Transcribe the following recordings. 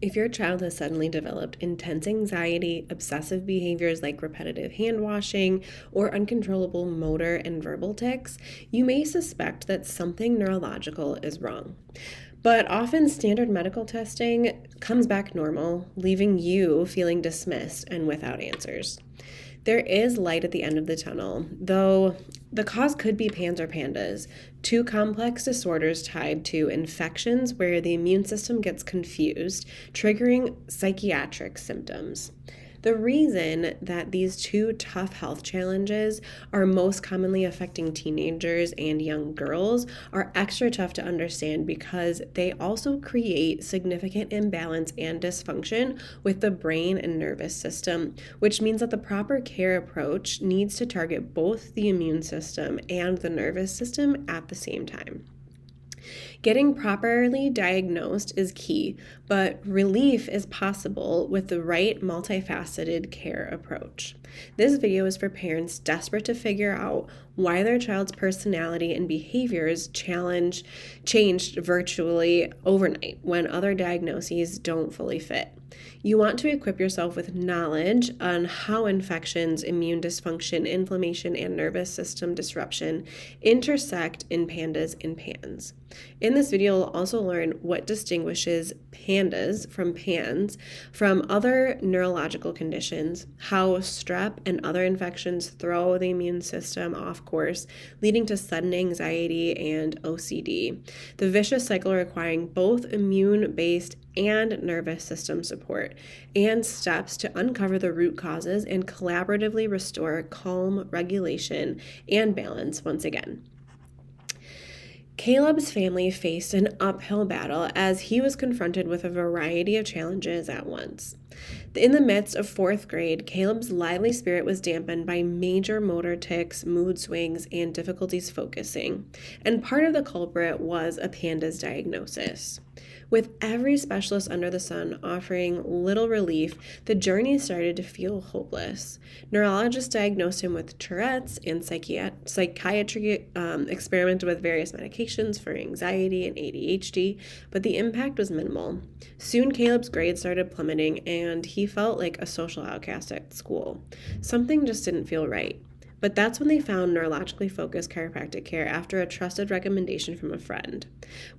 If your child has suddenly developed intense anxiety, obsessive behaviors like repetitive hand washing, or uncontrollable motor and verbal tics, you may suspect that something neurological is wrong. But often, standard medical testing comes back normal, leaving you feeling dismissed and without answers. There is light at the end of the tunnel, though the cause could be PANS or PANDAS, two complex disorders tied to infections where the immune system gets confused, triggering psychiatric symptoms. The reason that these two tough health challenges are most commonly affecting teenagers and young girls are extra tough to understand because they also create significant imbalance and dysfunction with the brain and nervous system, which means that the proper care approach needs to target both the immune system and the nervous system at the same time. Getting properly diagnosed is key, but relief is possible with the right multifaceted care approach. This video is for parents desperate to figure out why their child's personality and behaviors changed virtually overnight when other diagnoses don't fully fit. You want to equip yourself with knowledge on how infections, immune dysfunction, inflammation, and nervous system disruption intersect in PANDAS and PANS. In this video, you'll also learn what distinguishes PANDAS from PANS from other neurological conditions, how strep and other infections throw the immune system off course, leading to sudden anxiety and OCD, the vicious cycle requiring both immune-based and nervous system support, and steps to uncover the root causes and collaboratively restore calm, regulation, and balance once again. Caleb's family faced an uphill battle as he was confronted with a variety of challenges at once. In the midst of fourth grade, Caleb's lively spirit was dampened by major motor tics, mood swings, and difficulties focusing, and part of the culprit was a PANDAS diagnosis. With every specialist under the sun offering little relief, the journey started to feel hopeless. Neurologists diagnosed him with Tourette's, and psychiatry experimented with various medications for anxiety and ADHD, but the impact was minimal. Soon, Caleb's grades started plummeting, and he felt like a social outcast at school. Something just didn't feel right. But that's when they found neurologically focused chiropractic care after a trusted recommendation from a friend.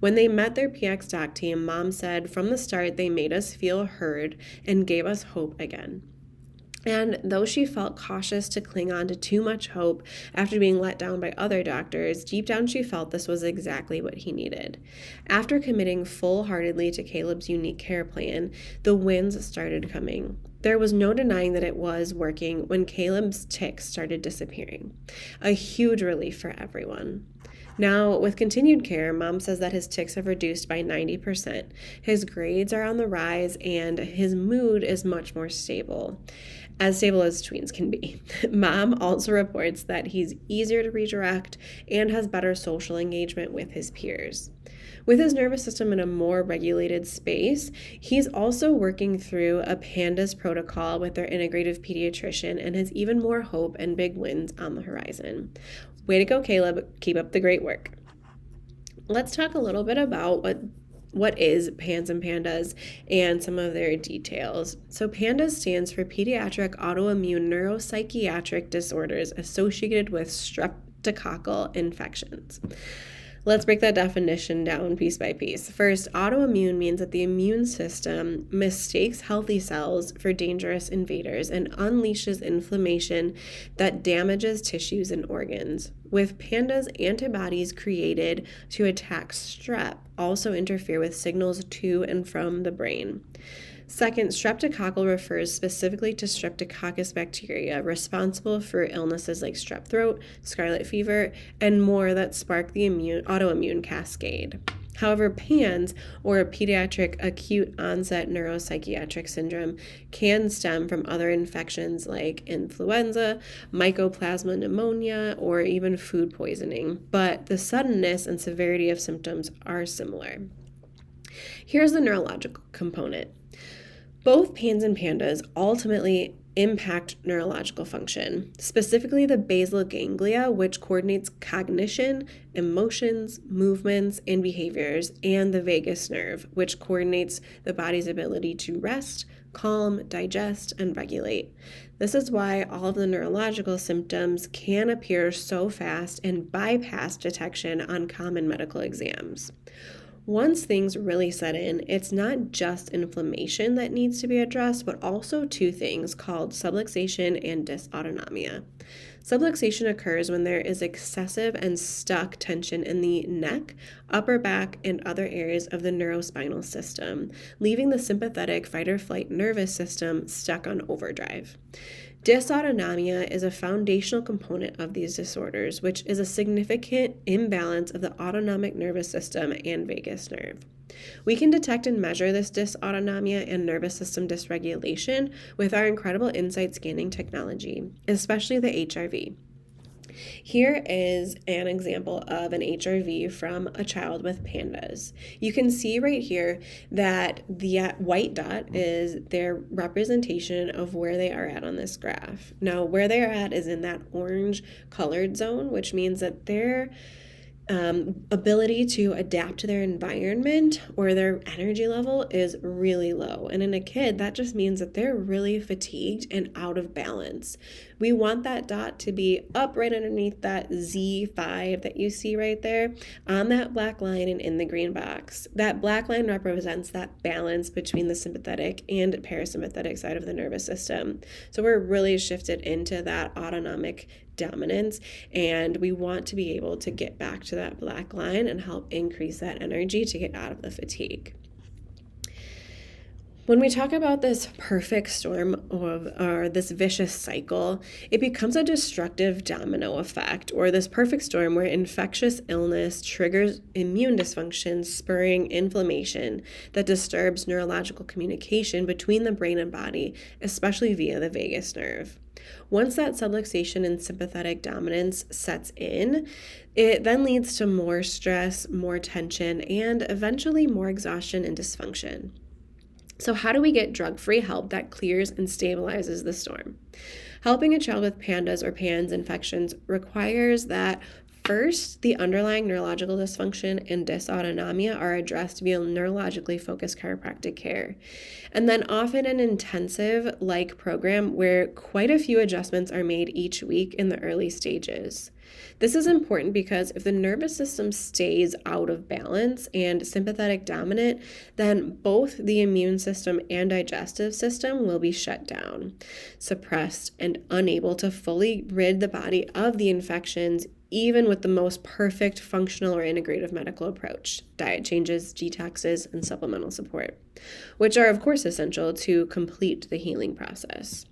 When they met their PX doc team, Mom said, "From the start, they made us feel heard and gave us hope again." And though she felt cautious to cling on to too much hope after being let down by other doctors, deep down she felt this was exactly what he needed. After committing full-heartedly to Caleb's unique care plan, the wins started coming. There was no denying that it was working when Caleb's tics started disappearing. A huge relief for everyone. Now, with continued care, Mom says that his tics have reduced by 90%. His grades are on the rise, and his mood is much more stable. As stable as tweens can be. Mom also reports that he's easier to redirect and has better social engagement with his peers. With his nervous system in a more regulated space, he's also working through a PANDAS protocol with their integrative pediatrician and has even more hope and big wins on the horizon. Way to go, Caleb. Keep up the great work. Let's talk a little bit about what is PANS and PANDAS and some of their details. So PANDAS stands for Pediatric Autoimmune Neuropsychiatric Disorders Associated with Streptococcal Infections. Let's break that definition down piece by piece. First, autoimmune means that the immune system mistakes healthy cells for dangerous invaders and unleashes inflammation that damages tissues and organs. With PANDAS, antibodies created to attack strep also interfere with signals to and from the brain. Second, streptococcal refers specifically to Streptococcus bacteria, responsible for illnesses like strep throat, scarlet fever, and more that spark the autoimmune cascade. However, PANS, or pediatric acute onset neuropsychiatric syndrome, can stem from other infections like influenza, mycoplasma pneumonia, or even food poisoning, but the suddenness and severity of symptoms are similar. Here's the neurological component. Both PANS and PANDAS ultimately impact neurological function, specifically the basal ganglia, which coordinates cognition, emotions, movements, and behaviors, and the vagus nerve, which coordinates the body's ability to rest, calm, digest, and regulate. This is why all of the neurological symptoms can appear so fast and bypass detection on common medical exams. Once things really set in, it's not just inflammation that needs to be addressed, but also two things called subluxation and dysautonomia. Subluxation occurs when there is excessive and stuck tension in the neck, upper back, and other areas of the neurospinal system, leaving the sympathetic fight-or-flight nervous system stuck on overdrive. Dysautonomia is a foundational component of these disorders, which is a significant imbalance of the autonomic nervous system and vagus nerve. We can detect and measure this dysautonomia and nervous system dysregulation with our incredible insight scanning technology, especially the HRV. Here is an example of an HRV from a child with PANDAS. You can see right here that the white dot is their representation of where they are at on this graph. Now, where they are at is in that orange colored zone, which means that their ability to adapt to their environment or their energy level is really low. And in a kid, that just means that they're really fatigued and out of balance. We want that dot to be up right underneath that Z5 that you see right there on that black line and in the green box. That black line represents that balance between the sympathetic and parasympathetic side of the nervous system. So we're really shifted into that autonomic dominance, and we want to be able to get back to that black line and help increase that energy to get out of the fatigue. When we talk about this perfect storm or this vicious cycle, it becomes a destructive domino effect, or this perfect storm where infectious illness triggers immune dysfunction, spurring inflammation that disturbs neurological communication between the brain and body, especially via the vagus nerve. Once that subluxation and sympathetic dominance sets in, it then leads to more stress, more tension, and eventually more exhaustion and dysfunction. So how do we get drug-free help that clears and stabilizes the storm? Helping a child with PANDAS or PANS infections requires that first, the underlying neurological dysfunction and dysautonomia are addressed via neurologically focused chiropractic care. And then often an intensive-like program where quite a few adjustments are made each week in the early stages. This is important because if the nervous system stays out of balance and sympathetic dominant, then both the immune system and digestive system will be shut down, suppressed, and unable to fully rid the body of the infections, even with the most perfect functional or integrative medical approach, diet changes, detoxes, and supplemental support, which are of course essential to complete the healing process.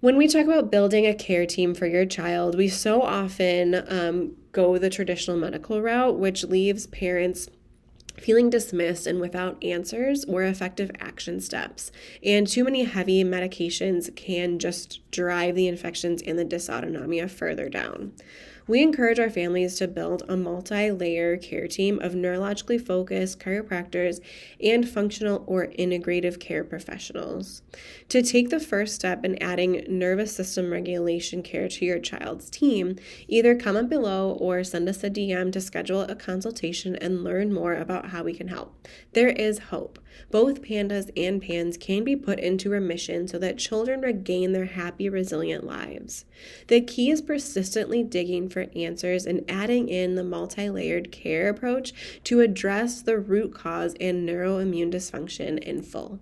When we talk about building a care team for your child, we so often go the traditional medical route, which leaves parents feeling dismissed and without answers or effective action steps. And too many heavy medications can just drive the infections and the dysautonomia further down. We encourage our families to build a multi-layer care team of neurologically focused chiropractors and functional or integrative care professionals. To take the first step in adding nervous system regulation care to your child's team, either comment below or send us a DM to schedule a consultation and learn more about how we can help. There is hope. Both PANDAS and PANS can be put into remission so that children regain their happy, resilient lives. The key is persistently digging for answers and adding in the multi-layered care approach to address the root cause and neuro-immune dysfunction in full.